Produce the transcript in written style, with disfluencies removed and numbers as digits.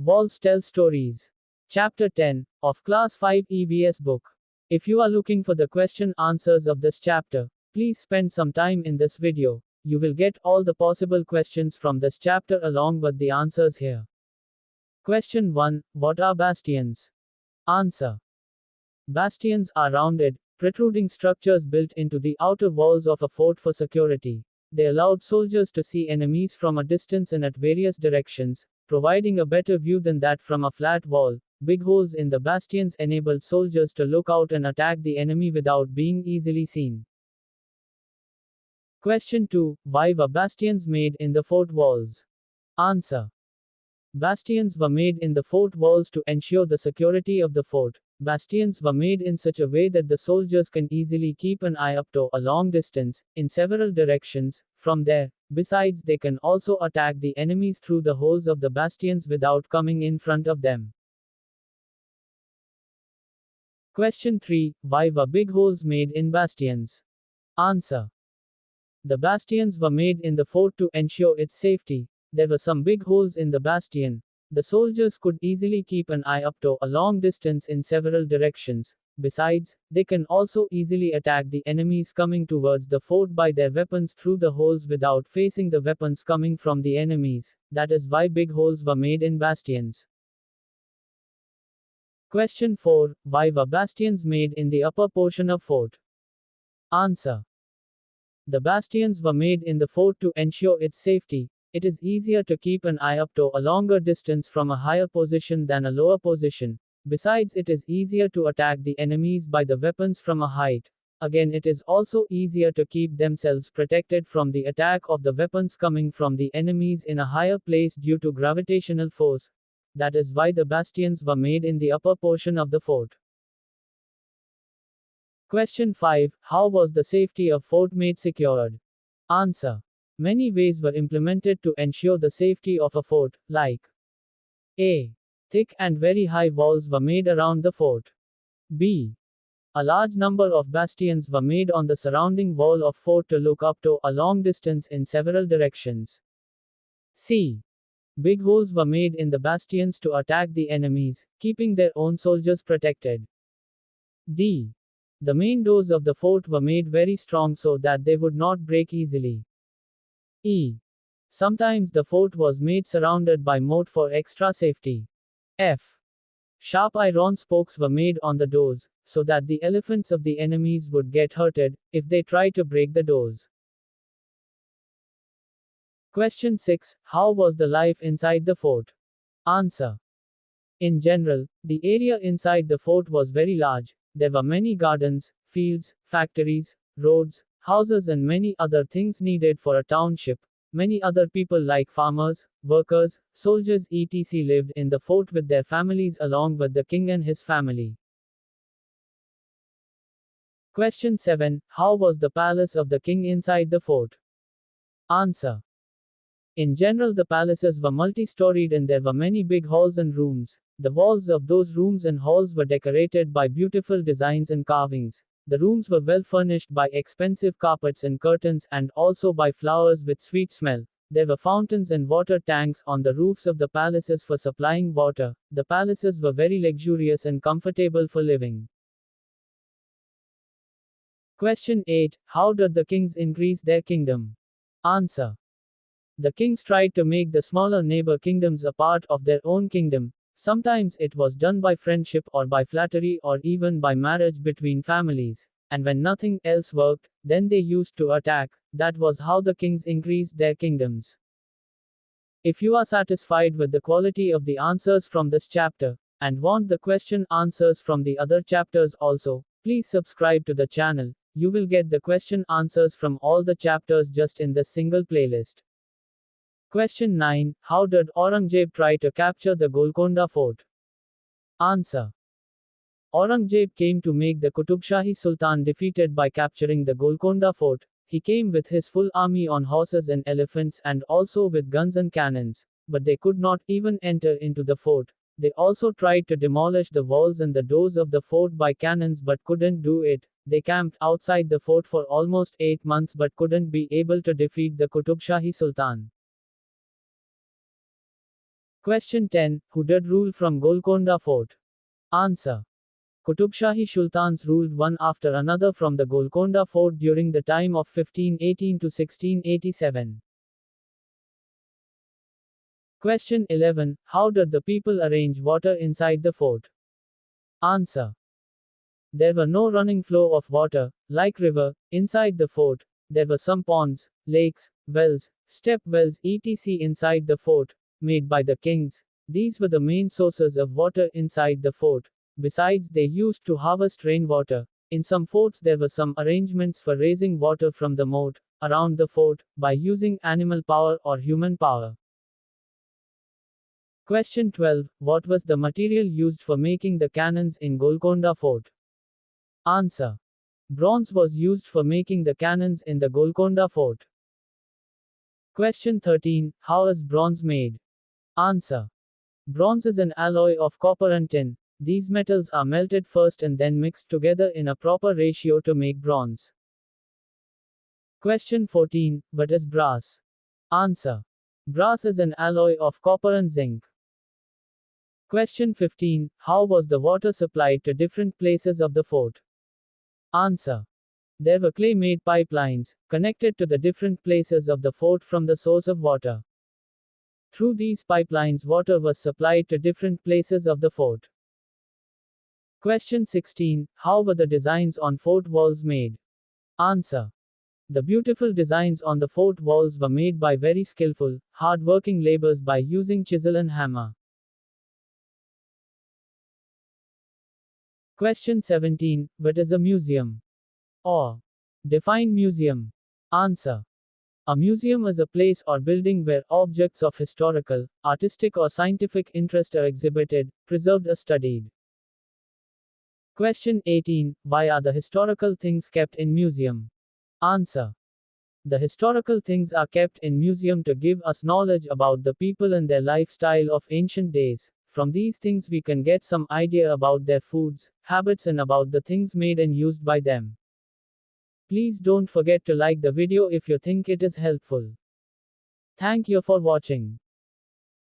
Walls Tell Stories. Chapter 10 of Class 5 EVS book. If you are looking for the question answers of this chapter, please spend some time in this video. You will get all the possible questions from this chapter along with the answers here. Question 1. What are bastions? Answer. Bastions are rounded, protruding structures built into the outer walls of a fort for security. They allowed soldiers to see enemies from a distance and at various directions, providing a better view than that from a flat wall. Big holes in the bastions enabled soldiers to look out and attack the enemy without being easily seen. Question 2. Why were bastions made in the fort walls? Answer. Bastions were made in the fort walls to ensure the security of the fort. Bastions were made in such a way that the soldiers can easily keep an eye up to a long distance, in several directions, from there. Besides, they can also attack the enemies through the holes of the bastions without coming in front of them. Question 3. Why were big holes made in bastions? Answer. The bastions were made in the fort to ensure its safety. There were some big holes in the bastion. The soldiers could easily keep an eye up to a long distance in several directions. Besides, they can also easily attack the enemies coming towards the fort by their weapons through the holes without facing the weapons coming from the enemies. That is why big holes were made in bastions. Question 4. Why were bastions made in the upper portion of fort? Answer. The bastions were made in the fort to ensure its safety. It is easier to keep an eye up to a longer distance from a higher position than a lower position. Besides, it is easier to attack the enemies by the weapons from a height. Again, it is also easier to keep themselves protected from the attack of the weapons coming from the enemies in a higher place due to gravitational force. That is why the bastions were made in the upper portion of the fort. Question 5. How was the safety of fort made secured? Answer. Many ways were implemented to ensure the safety of a fort, like A. Thick and very high walls were made around the fort. B. A large number of bastions were made on the surrounding wall of fort to look up to a long distance in several directions. C. Big holes were made in the bastions to attack the enemies, keeping their own soldiers protected. D. The main doors of the fort were made very strong so that they would not break easily. E. Sometimes the fort was made surrounded by moat for extra safety. F. Sharp iron spokes were made on the doors, so that the elephants of the enemies would get hurted if they tried to break the doors. Question 6. How was the life inside the fort? Answer. In general, the area inside the fort was very large. There were many gardens, fields, factories, roads, houses and many other things needed for a township. Many other people like farmers, workers, soldiers etc. lived in the fort with their families along with the king and his family. Question 7. How was the palace of the king inside the fort? Answer. In general, the palaces were multi-storied and there were many big halls and rooms. The walls of those rooms and halls were decorated by beautiful designs and carvings. The rooms were well furnished by expensive carpets and curtains and also by flowers with sweet smell. There were fountains and water tanks on the roofs of the palaces for supplying water. The palaces were very luxurious and comfortable for living. Question 8. How did the kings increase their kingdom? Answer. The kings tried to make the smaller neighbor kingdoms a part of their own kingdom. Sometimes it was done by friendship or by flattery or even by marriage between families. And when nothing else worked, then they used to attack. That was how the kings increased their kingdoms. If you are satisfied with the quality of the answers from this chapter, and want the question answers from the other chapters also, please subscribe to the channel. You will get the question answers from all the chapters just in this single playlist. Question 9. How did Aurangzeb try to capture the Golconda fort? Answer. Aurangzeb came to make the Qutub Shahi Sultan defeated by capturing the Golconda fort. He came with his full army on horses and elephants and also with guns and cannons. But they could not even enter into the fort. They also tried to demolish the walls and the doors of the fort by cannons but couldn't do it. They camped outside the fort for almost 8 months but couldn't be able to defeat the Qutub Shahi Sultan. Question 10. Who did rule from Golconda Fort? Answer. Qutub Shahi Sultans ruled one after another from the Golconda Fort during the time of 1518 to 1687. Question 11. How did the people arrange water inside the fort? Answer. There were no running flow of water, like river, inside the fort. There were some ponds, lakes, wells, step wells etc. inside the fort, made by the kings. These were the main sources of water inside the fort. Besides, they used to harvest rainwater. In some forts, there were some arrangements for raising water from the moat around the fort by using animal power or human power. Question 12. What was the material used for making the cannons in Golconda Fort? Answer. Bronze was used for making the cannons in the Golconda Fort. Question 13. How is bronze made? Answer. Bronze is an alloy of copper and tin. These metals are melted first and then mixed together in a proper ratio to make bronze. Question 14. What is brass? Answer. Brass is an alloy of copper and zinc. Question 15. How was the water supplied to different places of the fort? Answer. There were clay-made pipelines, connected to the different places of the fort from the source of water. Through these pipelines, water was supplied to different places of the fort. Question 16. How were the designs on fort walls made? Answer. The beautiful designs on the fort walls were made by very skillful, hard-working laborers by using chisel and hammer. Question 17. What is a museum? Or, define museum. Answer. A museum is a place or building where objects of historical, artistic or scientific interest are exhibited, preserved or studied. Question 18. Why are the historical things kept in museum? Answer. The historical things are kept in museum to give us knowledge about the people and their lifestyle of ancient days. From these things we can get some idea about their foods, habits and about the things made and used by them. Please don't forget to like the video if you think it is helpful. Thank you for watching.